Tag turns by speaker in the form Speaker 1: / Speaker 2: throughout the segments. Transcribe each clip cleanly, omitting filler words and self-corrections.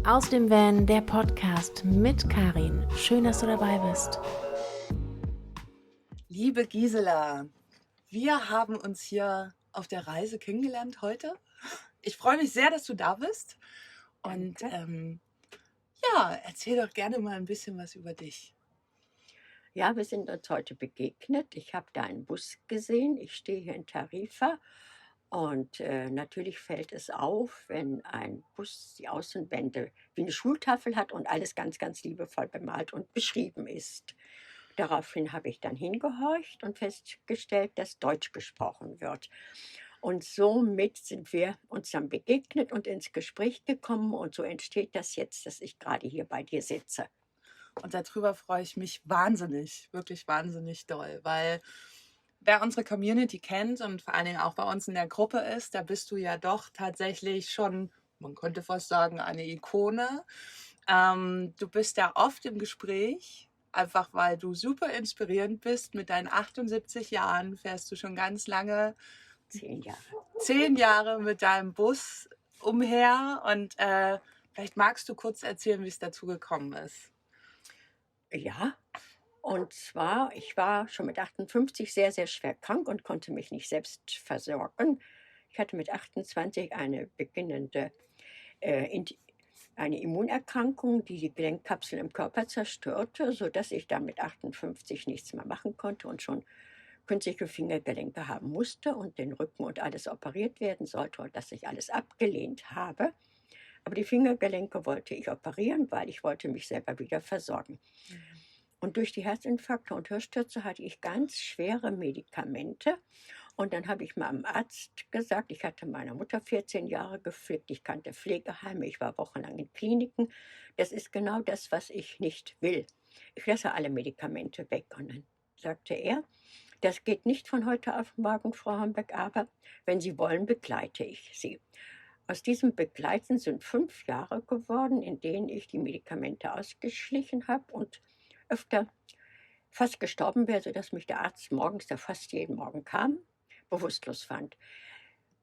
Speaker 1: Aus dem Van, der Podcast mit Karin. Schön, dass du dabei bist.
Speaker 2: Liebe Gisela, wir haben uns hier auf der Reise kennengelernt heute. Ich freue mich sehr, dass du da bist. Und erzähl doch gerne mal ein bisschen was über dich.
Speaker 3: Ja, wir sind uns heute begegnet. Ich habe da einen Bus gesehen. Ich stehe hier in Tarifa und natürlich fällt es auf, wenn ein Bus die Außenwände wie eine Schultafel hat und alles ganz, ganz liebevoll bemalt und beschrieben ist. Daraufhin habe ich dann hingehorcht und festgestellt, dass Deutsch gesprochen wird. Und somit sind wir uns dann begegnet und ins Gespräch gekommen. Und so entsteht das jetzt, dass ich gerade hier bei dir sitze.
Speaker 2: Und darüber freue ich mich wahnsinnig, wirklich wahnsinnig doll, weil wer unsere Community kennt und vor allen Dingen auch bei uns in der Gruppe ist, da bist du ja doch tatsächlich schon, man könnte fast sagen, eine Ikone. Du bist ja oft im Gespräch, einfach weil du super inspirierend bist. Mit deinen 78 Jahren fährst du schon ganz lange,
Speaker 3: 10 Jahre.
Speaker 2: 10 Jahre mit deinem Bus umher. Und vielleicht magst du kurz erzählen, wie es dazu gekommen ist.
Speaker 3: Ja, und zwar, ich war schon mit 58 sehr, sehr schwer krank und konnte mich nicht selbst versorgen. Ich hatte mit 28 eine beginnende eine Immunerkrankung, die die Gelenkkapsel im Körper zerstörte, sodass ich dann mit 58 nichts mehr machen konnte und schon künstliche Fingergelenke haben musste und den Rücken und alles operiert werden sollte und dass ich alles abgelehnt habe. Aber die Fingergelenke wollte ich operieren, weil ich wollte mich selber wieder versorgen. Und durch die Herzinfarkte und Hörstürze hatte ich ganz schwere Medikamente. Und dann habe ich meinem Arzt gesagt, ich hatte meiner Mutter 14 Jahre gepflegt, ich kannte Pflegeheime, ich war wochenlang in Kliniken. Das ist genau das, was ich nicht will. Ich lasse alle Medikamente weg. Und dann sagte er, das geht nicht von heute auf morgen, Frau Hombeck, aber wenn Sie wollen, begleite ich Sie. Aus diesem Begleiten sind 5 Jahre geworden, in denen ich die Medikamente ausgeschlichen habe und öfter fast gestorben wäre, sodass mich der Arzt morgens, der fast jeden Morgen kam, bewusstlos fand.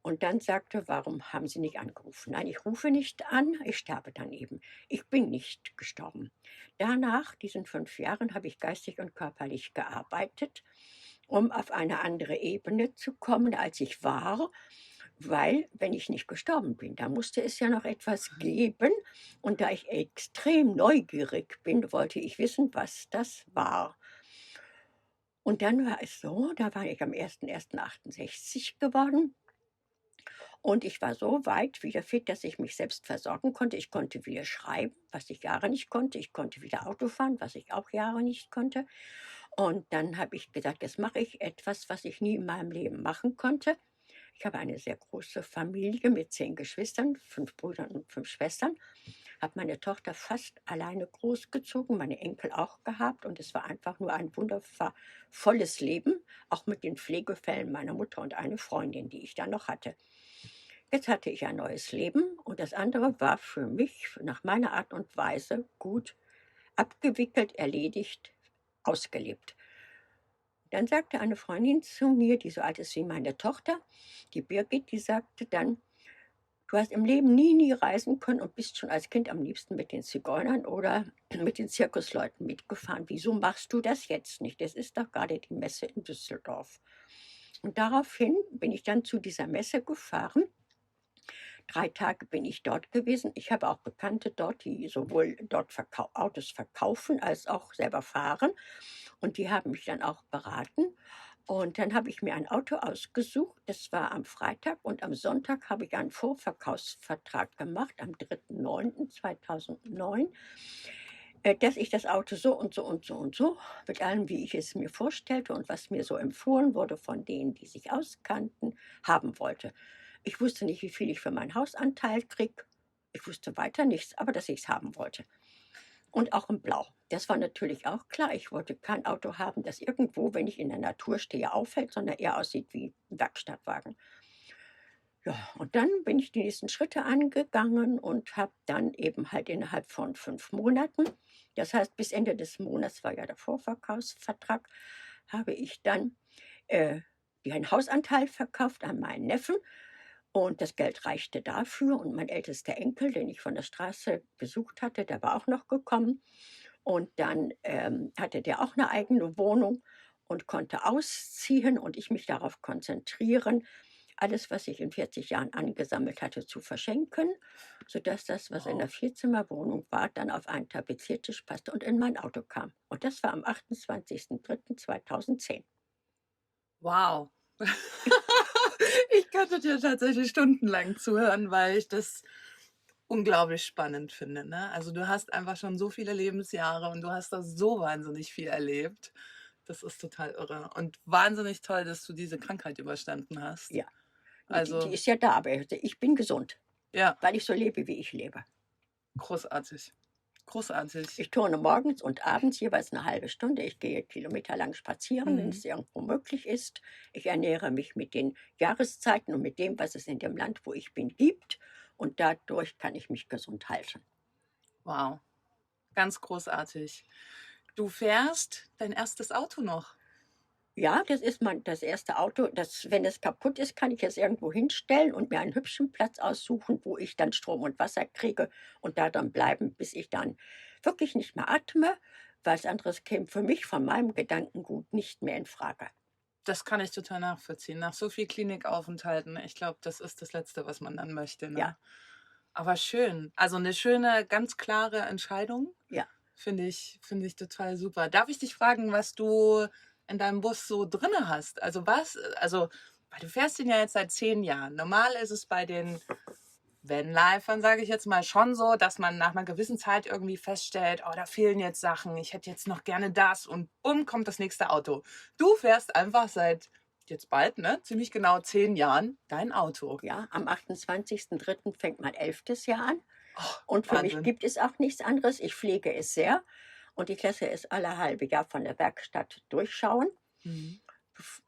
Speaker 3: Und dann sagte, warum haben Sie nicht angerufen? Nein, ich rufe nicht an, ich sterbe dann eben. Ich bin nicht gestorben. Danach, diesen 5 Jahren, habe ich geistig und körperlich gearbeitet, um auf eine andere Ebene zu kommen, als ich war. Weil, wenn ich nicht gestorben bin, da musste es ja noch etwas geben. Und da ich extrem neugierig bin, wollte ich wissen, was das war. Und dann war es so, da war ich am 01.01.68 geworden. Und ich war so weit wieder fit, dass ich mich selbst versorgen konnte. Ich konnte wieder schreiben, was ich Jahre nicht konnte. Ich konnte wieder Auto fahren, was ich auch Jahre nicht konnte. Und dann habe ich gesagt, jetzt mache ich etwas, was ich nie in meinem Leben machen konnte. Ich habe eine sehr große Familie mit 10 Geschwistern, 5 Brüdern und 5 Schwestern. Habe meine Tochter fast alleine großgezogen, meine Enkel auch gehabt. Und es war einfach nur ein wundervolles Leben, auch mit den Pflegefällen meiner Mutter und eine Freundin, die ich da noch hatte. Jetzt hatte ich ein neues Leben und das andere war für mich nach meiner Art und Weise gut abgewickelt, erledigt, ausgelebt. Dann sagte eine Freundin zu mir, die so alt ist wie meine Tochter, die Birgit, die sagte dann, du hast im Leben nie reisen können und bist schon als Kind am liebsten mit den Zigeunern oder mit den Zirkusleuten mitgefahren. Wieso machst du das jetzt nicht? Es ist doch gerade die Messe in Düsseldorf. Und daraufhin bin ich dann zu dieser Messe gefahren. 3 Tage bin ich dort gewesen. Ich habe auch Bekannte dort, die sowohl dort Autos verkaufen als auch selber fahren. Und die haben mich dann auch beraten. Und dann habe ich mir ein Auto ausgesucht. Das war am Freitag und am Sonntag habe ich einen Vorverkaufsvertrag gemacht, am 3.9.2009, dass ich das Auto so und so und so und so, mit allem, wie ich es mir vorstellte und was mir so empfohlen wurde von denen, die sich auskannten, haben wollte. Ich wusste nicht, wie viel ich für meinen Hausanteil kriege. Ich wusste weiter nichts, aber dass ich es haben wollte. Und auch in Blau. Das war natürlich auch klar. Ich wollte kein Auto haben, das irgendwo, wenn ich in der Natur stehe, auffällt, sondern eher aussieht wie ein Werkstattwagen. Ja, und dann bin ich die nächsten Schritte angegangen und habe dann eben halt innerhalb von 5 Monaten, das heißt bis Ende des Monats war ja der Vorverkaufsvertrag, habe ich dann einen Hausanteil verkauft an meinen Neffen. Und das Geld reichte dafür. Und mein ältester Enkel, den ich von der Straße besucht hatte, der war auch noch gekommen. Und dann hatte der auch eine eigene Wohnung und konnte ausziehen und ich mich darauf konzentrieren, alles, was ich in 40 Jahren angesammelt hatte, zu verschenken, sodass das, was in der
Speaker 2: Wow.
Speaker 3: Vierzimmerwohnung war, dann auf einen Tapeziertisch passte und in mein Auto kam. Und das war am 28.03.2010.
Speaker 2: Wow. Ich könnte dir tatsächlich stundenlang zuhören, weil ich das unglaublich spannend finde, ne? Also, du hast einfach schon so viele Lebensjahre und du hast da so wahnsinnig viel erlebt. Das ist total irre und wahnsinnig toll, dass du diese Krankheit überstanden hast.
Speaker 3: Ja, die
Speaker 2: Also,
Speaker 3: ist ja da, aber ich bin gesund,
Speaker 2: ja,
Speaker 3: weil ich so lebe, wie ich lebe.
Speaker 2: großartig. Großartig.
Speaker 3: Ich turne morgens und abends jeweils eine halbe Stunde. Ich gehe kilometerlang spazieren, wenn
Speaker 2: Mhm.
Speaker 3: es irgendwo möglich ist. Ich ernähre mich mit den Jahreszeiten und mit dem, was es in dem Land, wo ich bin, gibt. Und dadurch kann ich mich gesund halten.
Speaker 2: Wow, ganz großartig. Du fährst dein erstes Auto noch?
Speaker 3: Ja, das ist das erste Auto. Wenn es kaputt ist, kann ich es irgendwo hinstellen und mir einen hübschen Platz aussuchen, wo ich dann Strom und Wasser kriege und da dann bleiben, bis ich dann wirklich nicht mehr atme. Was anderes käme für mich von meinem Gedankengut nicht mehr in Frage.
Speaker 2: Das kann ich total nachvollziehen. Nach so viel Klinikaufenthalten, ich glaube, das ist das Letzte, was man dann möchte,
Speaker 3: Ja,
Speaker 2: ne? Aber schön. Also, eine schöne, ganz klare Entscheidung,
Speaker 3: ja.
Speaker 2: finde ich total super. Darf ich dich fragen, was du in deinem Bus so drinne hast? Also, weil du fährst den ja jetzt seit 10 Jahren. Normal ist es bei den Vanlifern, sage ich jetzt mal, schon so, dass man nach einer gewissen Zeit irgendwie feststellt: „Oh, da fehlen jetzt Sachen. Ich hätte jetzt noch gerne das“ und bumm, kommt das nächste Auto. Du fährst einfach seit jetzt bald, ne, ziemlich genau 10 Jahren dein Auto.
Speaker 3: Ja, am 28.03. fängt mein 11. Jahr an
Speaker 2: Oh,
Speaker 3: und für mich
Speaker 2: Wahnsinn.
Speaker 3: gibt es auch nichts anderes. Ich pflege es sehr und ich lasse es alle halbe Jahr von der Werkstatt durchschauen.
Speaker 2: Mhm.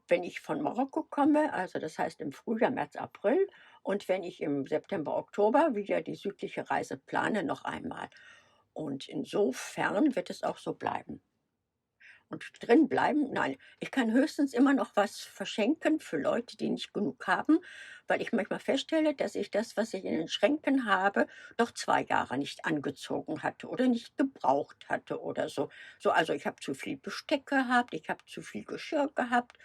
Speaker 3: Wenn ich von Marokko komme, also das heißt im Frühjahr, März, April, und wenn ich im September, Oktober wieder die südliche Reise plane, noch einmal. Und insofern wird es auch so bleiben. Und drin bleiben? Nein, ich kann höchstens immer noch was verschenken für Leute, die nicht genug haben, weil ich manchmal feststelle, dass ich das, was ich in den Schränken habe, doch 2 Jahre nicht angezogen hatte oder nicht gebraucht hatte oder so. Also, ich habe zu viel Besteck gehabt, ich habe zu viel Geschirr gehabt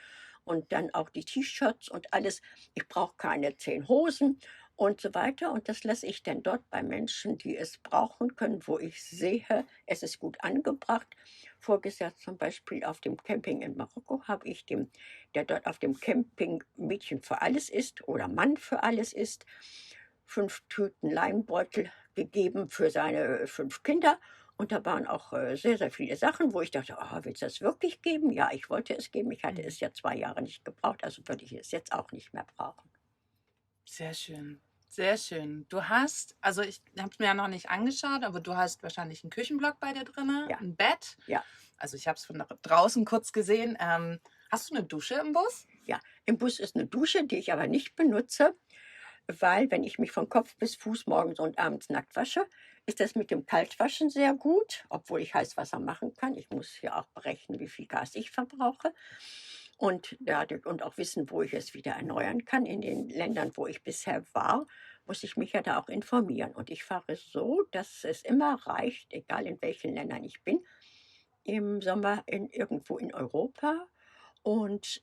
Speaker 3: und dann auch die T-Shirts und alles. Ich brauche keine 10 Hosen und so weiter. Und das lasse ich dann dort bei Menschen, die es brauchen können, wo ich sehe, es ist gut angebracht. Voriges zum Beispiel auf dem Camping in Marokko habe ich dem, der dort auf dem Camping Mädchen für alles ist oder Mann für alles ist, 5 Tüten Leimbeutel gegeben für seine 5 Kinder. Und da waren auch sehr, sehr viele Sachen, wo ich dachte, oh, willst du das wirklich geben? Ja, ich wollte es geben. Ich hatte
Speaker 2: Mhm.
Speaker 3: es ja 2 Jahre nicht gebraucht, also würde ich es jetzt auch nicht mehr brauchen.
Speaker 2: Sehr schön, sehr schön. Du hast also, ich habe es mir ja noch nicht angeschaut, aber du hast wahrscheinlich einen Küchenblock bei dir drinne,
Speaker 3: Ja,
Speaker 2: 'n Bett.
Speaker 3: ja,
Speaker 2: Also, ich habe es von draußen kurz gesehen. Hast du eine Dusche im Bus?
Speaker 3: ja. Im Bus ist eine Dusche, die ich aber nicht benutze. Weil wenn ich mich von Kopf bis Fuß morgens und abends nackt wasche, ist das mit dem Kaltwaschen sehr gut, obwohl ich Heißwasser machen kann. Ich muss ja auch berechnen, wie viel Gas ich verbrauche und dadurch und auch wissen, wo ich es wieder erneuern kann. In den Ländern, wo ich bisher war, muss ich mich ja da auch informieren. Und ich fahre so, dass es immer reicht, egal in welchen Ländern ich bin, im Sommer irgendwo in Europa und,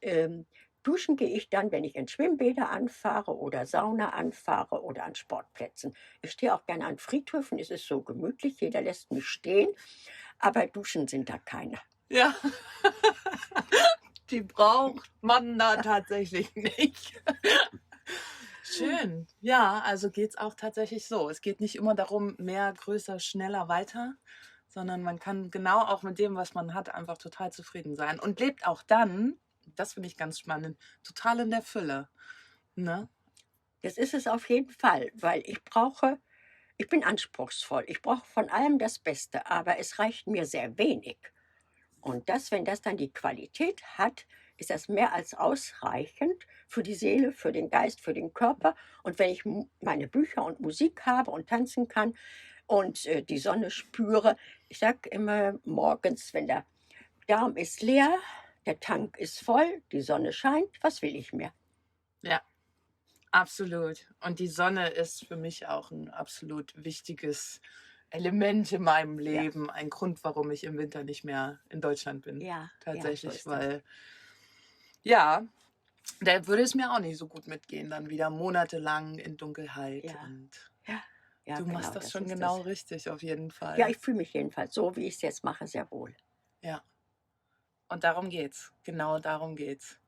Speaker 3: duschen gehe ich dann, wenn ich in Schwimmbäder anfahre oder Sauna anfahre oder an Sportplätzen. Ich stehe auch gerne an Friedhöfen, es ist so gemütlich, jeder lässt mich stehen, aber duschen sind da keine.
Speaker 2: Ja, die braucht man da tatsächlich nicht. Schön. Ja, also geht's auch tatsächlich so. Es geht nicht immer darum, mehr, größer, schneller, weiter, sondern man kann genau auch mit dem, was man hat, einfach total zufrieden sein und lebt auch dann, das finde ich ganz spannend, total in der Fülle, ne?
Speaker 3: Das ist es auf jeden Fall, weil ich bin anspruchsvoll. Ich brauche von allem das Beste, aber es reicht mir sehr wenig. Und wenn das dann die Qualität hat, ist das mehr als ausreichend für die Seele, für den Geist, für den Körper. Und wenn ich meine Bücher und Musik habe und tanzen kann und die Sonne spüre, ich sage immer morgens, wenn der Darm ist leer, der Tank ist voll, die Sonne scheint, was will ich mehr?
Speaker 2: Ja, Absolut. Und die Sonne ist für mich auch ein absolut wichtiges Element in meinem
Speaker 3: Ja,
Speaker 2: Leben. Ein Grund, warum ich im Winter nicht mehr in Deutschland bin.
Speaker 3: ja, ja, so
Speaker 2: Tatsächlich,
Speaker 3: ist das.
Speaker 2: weil, ja, da würde es mir auch nicht so gut mitgehen, dann wieder monatelang in Dunkelheit.
Speaker 3: Ja,
Speaker 2: Und
Speaker 3: ja, ja,
Speaker 2: du machst
Speaker 3: genau,
Speaker 2: das
Speaker 3: das
Speaker 2: schon
Speaker 3: ist
Speaker 2: genau
Speaker 3: das.
Speaker 2: richtig, auf jeden
Speaker 3: Ja,
Speaker 2: Fall.
Speaker 3: ich fühle mich jedenfalls so, wie ich es jetzt mache, sehr wohl.
Speaker 2: Ja. Und darum geht's. Genau darum geht's.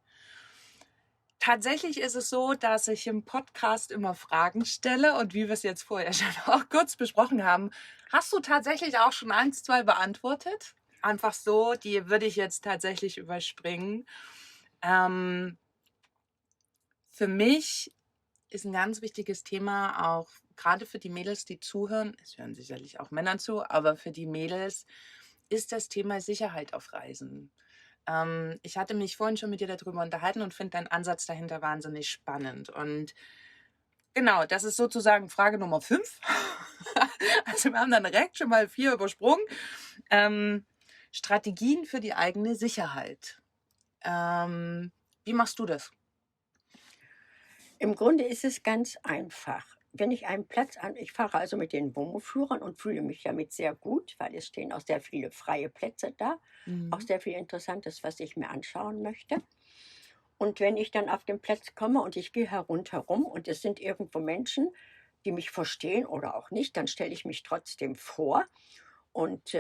Speaker 2: Tatsächlich ist es so, dass ich im Podcast immer Fragen stelle und wie wir es jetzt vorher schon auch kurz besprochen haben, hast du tatsächlich auch schon 1, 2 beantwortet? Einfach so, die würde ich jetzt tatsächlich überspringen. Ähm, für mich ist ein ganz wichtiges Thema auch gerade für die Mädels, die zuhören, es hören sicherlich auch Männer zu, aber für die Mädels ist das Thema Sicherheit auf Reisen. Ich hatte mich vorhin schon mit dir darüber unterhalten und finde deinen Ansatz dahinter wahnsinnig spannend. Und genau, das ist sozusagen Frage Nummer 5. Also wir haben dann direkt schon mal 4 übersprungen. Ähm, Strategien für die eigene Sicherheit. Wie machst du das?
Speaker 3: Im Grunde ist es ganz einfach. Wenn ich einen Platz an ich fahre also mit den WOMO-Führern und fühle mich damit sehr gut, weil es stehen auch sehr viele freie Plätze da, auch
Speaker 2: Mhm.
Speaker 3: sehr viel Interessantes, was ich mir anschauen möchte. Und wenn ich dann auf den Platz komme und ich gehe herundherum und es sind irgendwo Menschen, die mich verstehen oder auch nicht, dann stelle ich mich trotzdem vor und,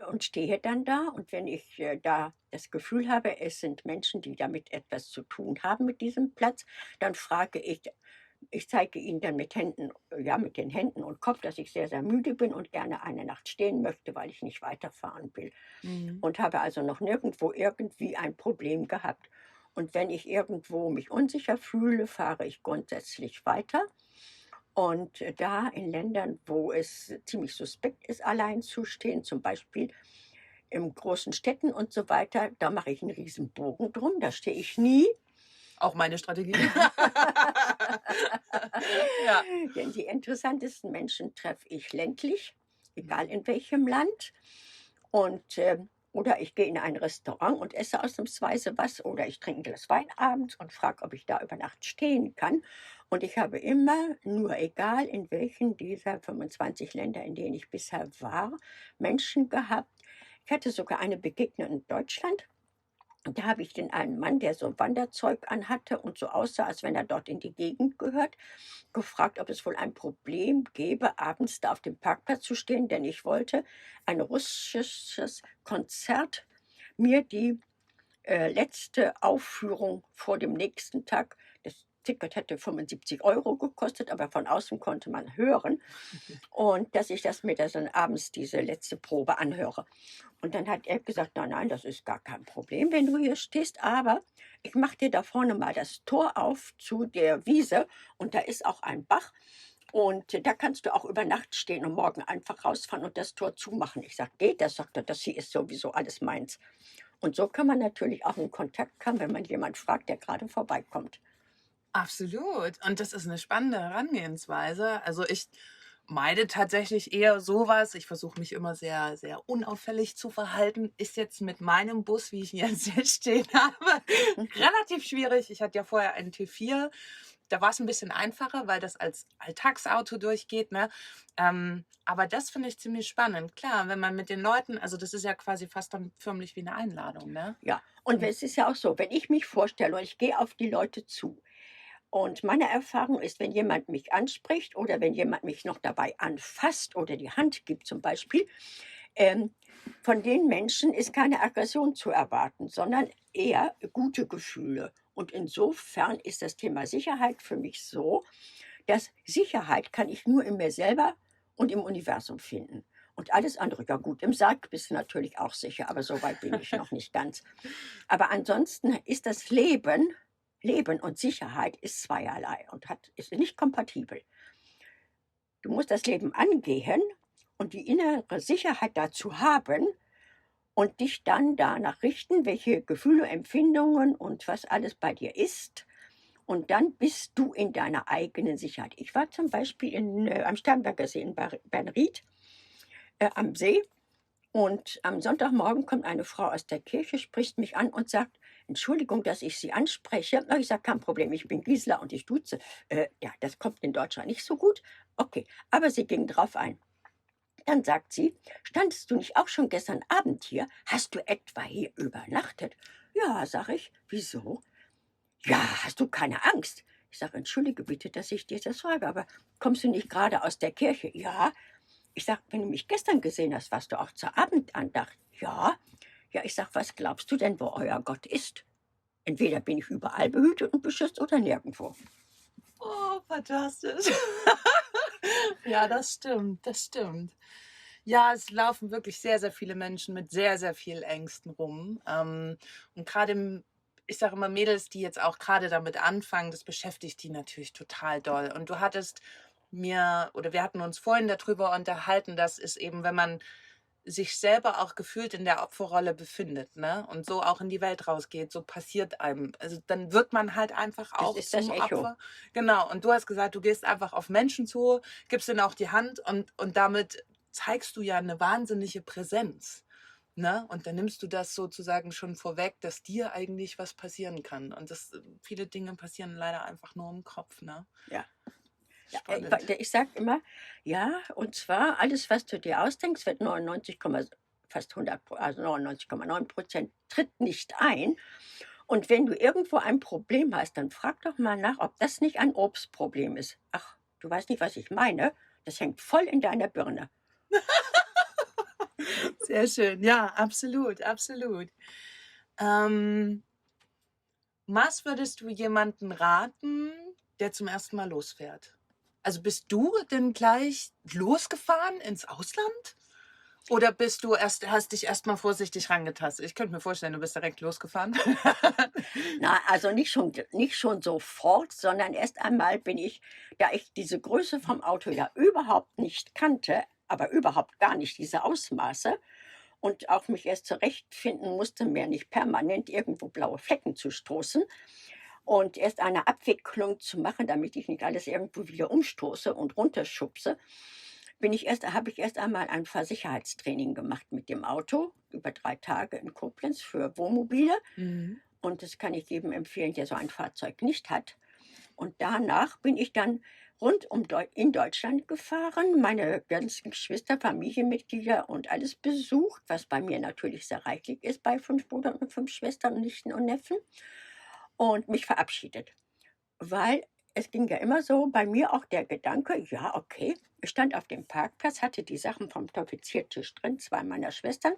Speaker 3: und stehe dann da. Und wenn ich, da das Gefühl habe, es sind Menschen, die damit etwas zu tun haben mit diesem Platz, dann frage ich zeige ihnen dann mit Händen ja, mit den Händen und Kopf, dass ich sehr, sehr müde bin und gerne eine Nacht stehen möchte, weil ich nicht weiterfahren will.
Speaker 2: Mhm.
Speaker 3: Und habe also noch nirgendwo irgendwie ein Problem gehabt. Und wenn ich irgendwo mich unsicher fühle, fahre ich grundsätzlich weiter. Und, da in Ländern, wo es ziemlich suspekt ist, allein zu stehen, zum Beispiel in großen Städten und so weiter, da mache ich einen riesen Bogen drum, da stehe ich nie.
Speaker 2: Auch meine Strategie. Ja.
Speaker 3: Denn die interessantesten Menschen treffe ich ländlich, egal in welchem Land. Und, oder ich gehe in ein Restaurant und esse ausnahmsweise was oder ich trinke 'n Glas Wein abends und frage, ob ich da über Nacht stehen kann. Und ich habe immer, nur egal in welchen dieser 25 Länder, in denen ich bisher war, Menschen gehabt. Ich hatte sogar eine Begegnung in Deutschland. Und da habe ich den einen Mann, der so Wanderzeug anhatte und so aussah, als wenn er dort in die Gegend gehört, gefragt, ob es wohl ein Problem gäbe, abends da auf dem Parkplatz zu stehen, denn ich wollte ein russisches Konzert mir die letzte Aufführung vor dem nächsten Tag. Das Ticket hätte 75 € gekostet, aber von außen konnte man hören. Und dass ich das mir das dann abends diese letzte Probe anhöre. Und dann hat er gesagt: „Nein, nein, das ist gar kein Problem, wenn du hier stehst, aber ich mache dir da vorne mal das Tor auf zu der Wiese und da ist auch ein Bach und da kannst du auch über Nacht stehen und morgen einfach rausfahren und das Tor zumachen.“ Ich sage: „Geht das?“ Sagt er: „Das hier ist sowieso alles meins.“ Und so kann man natürlich auch in Kontakt kommen, wenn man jemand fragt, der gerade vorbeikommt.
Speaker 2: Absolut. Und das ist eine spannende Herangehensweise. Also, ich meide tatsächlich eher sowas. Ich versuche mich immer sehr, sehr unauffällig zu verhalten. Ist jetzt mit meinem Bus, wie ich ihn jetzt hier stehen habe, relativ schwierig. Ich hatte ja vorher einen T4. Da war es ein bisschen einfacher, weil das als Alltagsauto durchgeht, ne? Aber das finde ich ziemlich spannend. Klar, wenn man mit den Leuten also, das ist ja quasi fast dann förmlich wie eine Einladung, ne?
Speaker 3: Ja, und
Speaker 2: Mhm.
Speaker 3: es ist ja auch so, wenn ich mich vorstelle und ich gehe auf die Leute zu. Und meine Erfahrung ist, wenn jemand mich anspricht oder wenn jemand mich noch dabei anfasst oder die Hand gibt zum Beispiel, ähm, von den Menschen ist keine Aggression zu erwarten, sondern eher gute Gefühle. Und insofern ist das Thema Sicherheit für mich so, dass Sicherheit kann ich nur in mir selber und im Universum finden. Und alles andere, ja gut, im Sarg bist du natürlich auch sicher, aber so weit bin ich noch nicht ganz. Aber ansonsten ist das Leben und Sicherheit ist zweierlei und ist nicht kompatibel. Du musst das Leben angehen und die innere Sicherheit dazu haben und dich dann danach richten, welche Gefühle, Empfindungen und was alles bei dir ist. Und dann bist du in deiner eigenen Sicherheit. Ich war zum Beispiel am Starnberger See in Bernried am See und am Sonntagmorgen kommt eine Frau aus der Kirche, spricht mich an und sagt: Entschuldigung, dass ich Sie anspreche. Na, ich sage, kein Problem, ich bin Gisela und ich duze. Ja, das kommt in Deutschland nicht so gut. Okay, aber sie ging drauf ein. Dann sagt sie, standest du nicht auch schon gestern Abend hier? Hast du etwa hier übernachtet? Ja, sag ich. Wieso? Ja, hast du keine Angst? Ich sage, entschuldige bitte, dass ich dir das frage, aber kommst du nicht gerade aus der Kirche? Ja. Ich sage, wenn du mich gestern gesehen hast, warst du auch zur Abendandacht? Ja. Ja, ich sage, was glaubst du denn, wo euer Gott ist? Entweder bin ich überall behütet und beschützt oder nirgendwo.
Speaker 2: Oh, fantastisch. Ja, das stimmt, das stimmt. Ja, es laufen wirklich sehr, sehr viele Menschen mit sehr, sehr viel Ängsten rum. Und gerade, ich sage immer, Mädels, die jetzt auch gerade damit anfangen, das beschäftigt die natürlich total doll. Und du hattest wir hatten uns vorhin darüber unterhalten, dass es eben, wenn man sich selber auch gefühlt in der Opferrolle befindet, ne? Und so auch in die Welt rausgeht, so passiert einem. Also dann wird man halt einfach
Speaker 3: Das
Speaker 2: auch
Speaker 3: ist das
Speaker 2: zum
Speaker 3: Echo.
Speaker 2: Opfer. Genau. Und du hast gesagt, du gehst einfach auf Menschen zu, gibst ihnen auch die Hand und damit zeigst du ja eine wahnsinnige Präsenz. Ne? Und dann nimmst du das sozusagen schon vorweg, dass dir eigentlich was passieren kann. Und viele Dinge passieren leider einfach nur im Kopf, ne?
Speaker 3: Ja. Ja,
Speaker 2: Spannend.
Speaker 3: ich sage immer, ja, und zwar alles, was du dir ausdenkst, wird 99, fast 100, also 99,9% tritt nicht ein. Und wenn du irgendwo ein Problem hast, dann frag doch mal nach, ob das nicht ein Obstproblem ist. Ach, du weißt nicht, was ich meine? Das hängt voll in deiner Birne.
Speaker 2: Sehr schön. Ja, absolut, absolut. Ähm, Was würdest du jemanden raten, der zum ersten Mal losfährt? Also bist du denn gleich losgefahren ins Ausland? Oder hast dich erst mal vorsichtig rangetastet? Ich könnte mir vorstellen, du bist direkt losgefahren.
Speaker 3: Na, also nicht schon sofort, sondern erst einmal bin ich, da ich diese Größe vom Auto ja überhaupt nicht kannte, aber überhaupt gar nicht diese Ausmaße und auch mich erst zurechtfinden musste, mir nicht permanent irgendwo blaue Flecken zu stoßen und erst eine Abwicklung zu machen, damit ich nicht alles irgendwo wieder umstoße und runterschubse, habe ich erst einmal ein Fahrsicherheitstraining gemacht mit dem Auto über 3 Tage in Koblenz für Wohnmobile.
Speaker 2: Mhm.
Speaker 3: Und das kann ich jedem empfehlen, der so ein Fahrzeug nicht hat. Und danach bin ich dann in Deutschland gefahren, meine ganzen Geschwister, Familienmitglieder und alles besucht, was bei mir natürlich sehr reichlich ist, bei 5 Brüdern und 5 Schwestern, Nichten und Neffen, und mich verabschiedet. Weil es ging ja immer so bei mir auch der Gedanke, ja, okay, ich stand auf dem Parkplatz, hatte die Sachen vom Tapeziertisch drin, 2 meiner Schwestern.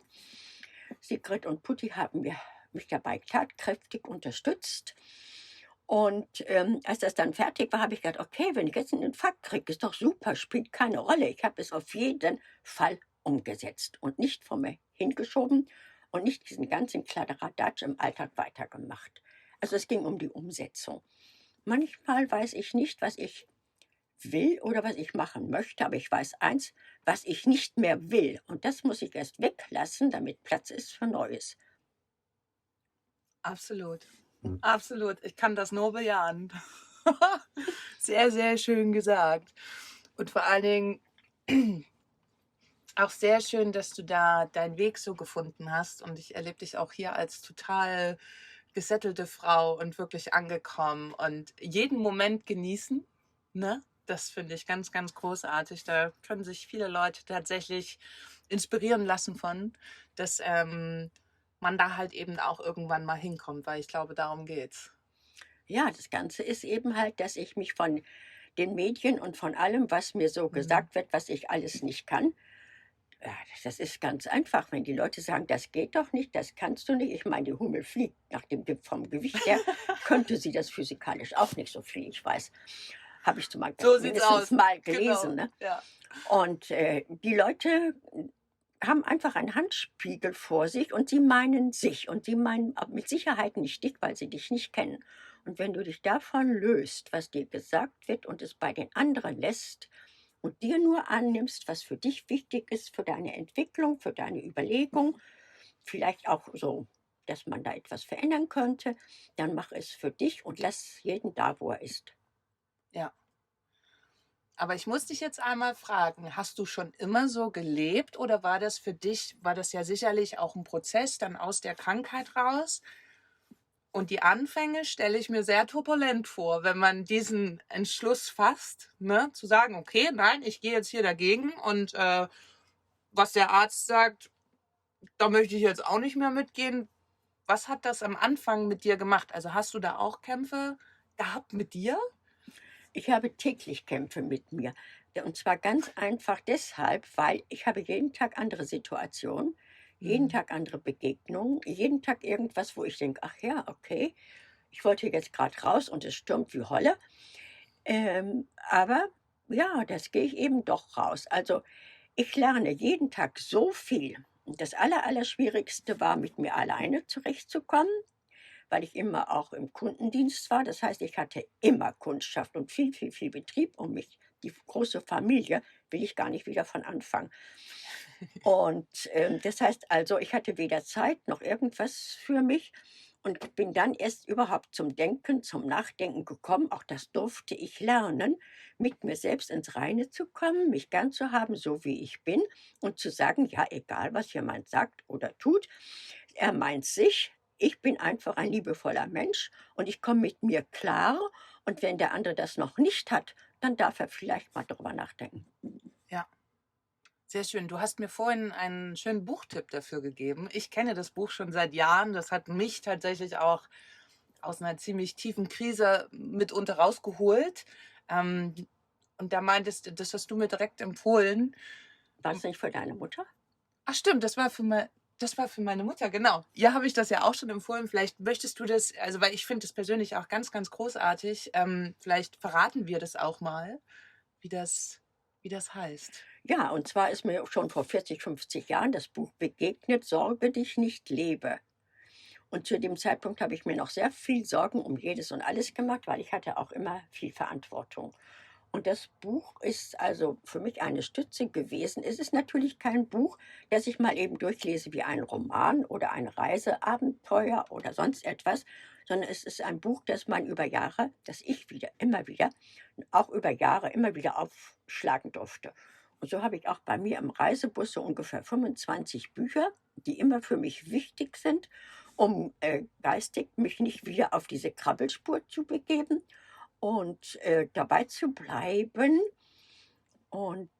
Speaker 3: Sigrid und Putti haben mich dabei tatkräftig unterstützt. Und als das dann fertig war, habe ich gedacht, okay, wenn ich jetzt einen Infarkt kriege, ist doch super, spielt keine Rolle. Ich habe es auf jeden Fall umgesetzt und nicht vor mir hingeschoben und nicht diesen ganzen Kladderadatsch im Alltag weitergemacht. Also es ging um die Umsetzung. Manchmal weiß ich nicht, was ich will oder was ich machen möchte, aber ich weiß eins, was ich nicht mehr will. Und das muss ich erst weglassen, damit Platz ist für Neues.
Speaker 2: Absolut. Absolut. Ich kann das nur bejahen. Sehr, sehr schön gesagt. Und vor allen Dingen auch sehr schön, dass du da deinen Weg so gefunden hast. Und ich erlebe dich auch hier als total gesettelte Frau und wirklich angekommen und jeden Moment genießen. Ne? Das finde ich ganz, ganz großartig. Da können sich viele Leute tatsächlich inspirieren lassen von, dass man da halt eben auch irgendwann mal hinkommt, weil ich glaube, darum geht's.
Speaker 3: Ja, das Ganze ist eben halt, dass ich mich von den Medien und von allem, was mir so gesagt wird, was ich alles nicht kann, ja, das ist ganz einfach. Wenn die Leute sagen, das geht doch nicht, das kannst du nicht. Ich meine, die Hummel fliegt vom Gewicht her, könnte sie das physikalisch auch nicht so viel, ich weiß. Habe ich
Speaker 2: So sieht's
Speaker 3: mindestens
Speaker 2: aus.
Speaker 3: mal
Speaker 2: Genau.
Speaker 3: gelesen. Ne?
Speaker 2: Ja.
Speaker 3: Und die Leute haben einfach einen Handspiegel vor sich und sie meinen sich. Und sie meinen mit Sicherheit nicht dich, weil sie dich nicht kennen. Und wenn du dich davon löst, was dir gesagt wird und es bei den anderen lässt und dir nur annimmst, was für dich wichtig ist, für deine Entwicklung, für deine Überlegung, vielleicht auch so, dass man da etwas verändern könnte, dann mach es für dich und lass jeden da, wo er ist.
Speaker 2: Ja. Aber ich muss dich jetzt einmal fragen, hast du schon immer so gelebt oder war das für dich, war das ja sicherlich auch ein Prozess dann aus der Krankheit raus? Und die Anfänge stelle ich mir sehr turbulent vor, wenn man diesen Entschluss fasst, ne, zu sagen, okay, nein, ich gehe jetzt hier dagegen und was der Arzt sagt, da möchte ich jetzt auch nicht mehr mitgehen. Was hat das am Anfang mit dir gemacht? Also hast du da auch Kämpfe gehabt mit dir?
Speaker 3: Ich habe täglich Kämpfe mit mir. Und zwar ganz einfach deshalb, weil ich habe jeden Tag andere Situationen, jeden
Speaker 2: Mhm.
Speaker 3: Tag andere Begegnungen, jeden Tag irgendwas, wo ich denke, ach ja, okay, ich wollte jetzt gerade raus und es stürmt wie Holle. Aber ja, das gehe ich eben doch raus. Also ich lerne jeden Tag so viel. Und das Allerschwierigste war, mit mir alleine zurechtzukommen, weil ich immer auch im Kundendienst war. Das heißt, ich hatte immer Kundschaft und viel Betrieb um mich. Die große Familie will ich gar nicht wieder von anfangen. Und das heißt also, ich hatte weder Zeit noch irgendwas für mich und bin dann erst überhaupt zum Denken, zum Nachdenken gekommen. Auch das durfte ich lernen, mit mir selbst ins Reine zu kommen, mich gern zu haben, so wie ich bin und zu sagen, ja, egal was jemand sagt oder tut, er meint sich. Ich bin einfach ein liebevoller Mensch und ich komme mit mir klar. Und wenn der andere das noch nicht hat, dann darf er vielleicht mal drüber nachdenken.
Speaker 2: Ja, sehr schön. Du hast mir vorhin einen schönen Buchtipp dafür gegeben. Ich kenne das Buch schon seit Jahren. Das hat mich tatsächlich auch aus einer ziemlich tiefen Krise mitunter rausgeholt. Ähm, und da meintest du, das hast du mir direkt empfohlen.
Speaker 3: War es nicht für deine Mutter?
Speaker 2: Ach stimmt, das war für meine Mutter, genau. Ihr habe ich das ja auch schon empfohlen. Vielleicht möchtest du das, also weil ich finde das persönlich auch ganz, ganz großartig. Vielleicht verraten wir das auch mal, wie das, wie das heißt.
Speaker 3: Ja, und zwar ist mir schon vor 40, 50 Jahren das Buch begegnet, Sorge dich nicht, lebe. Und zu dem Zeitpunkt habe ich mir noch sehr viel Sorgen um jedes und alles gemacht, weil ich hatte auch immer viel Verantwortung. Und das Buch ist also für mich eine Stütze gewesen. Es ist natürlich kein Buch, das ich mal eben durchlese wie ein Roman oder ein Reiseabenteuer oder sonst etwas, sondern es ist ein Buch, das man über Jahre, das ich wieder, immer wieder, auch über Jahre immer wieder aufschlagen durfte. Und so habe ich auch bei mir im Reisebus so ungefähr 25 Bücher, die immer für mich wichtig sind, um geistig mich nicht wieder auf diese Krabbelspur zu begeben und dabei zu bleiben. Und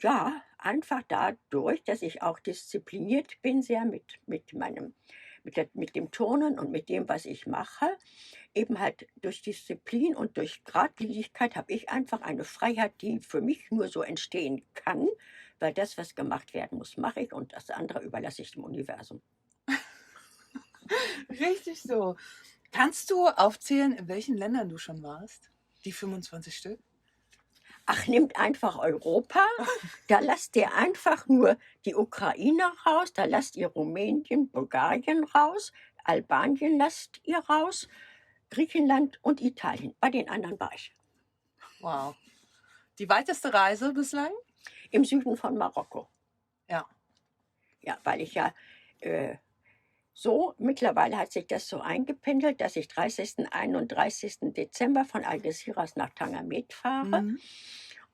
Speaker 3: ja, einfach dadurch, dass ich auch diszipliniert bin, sehr mit dem Turnen und mit dem, was ich mache, eben halt durch Disziplin und durch Gradlinigkeit habe ich einfach eine Freiheit, die für mich nur so entstehen kann, weil das, was gemacht werden muss, mache ich und das andere überlasse ich dem Universum.
Speaker 2: Richtig so. Kannst du aufzählen, in welchen Ländern du schon warst? Die 25 Stück?
Speaker 3: Ach, nimmt einfach Europa, da lasst ihr einfach nur die Ukraine raus, da lasst ihr Rumänien, Bulgarien raus, Albanien lasst ihr raus, Griechenland und Italien. Bei den anderen war ich.
Speaker 2: Wow. Die weiteste Reise bislang?
Speaker 3: Im Süden von Marokko.
Speaker 2: Ja.
Speaker 3: Ja, weil ich ja so, mittlerweile hat sich das so eingependelt, dass ich 30., 31. Dezember von Algeciras nach Tangamet fahre.
Speaker 2: Mhm.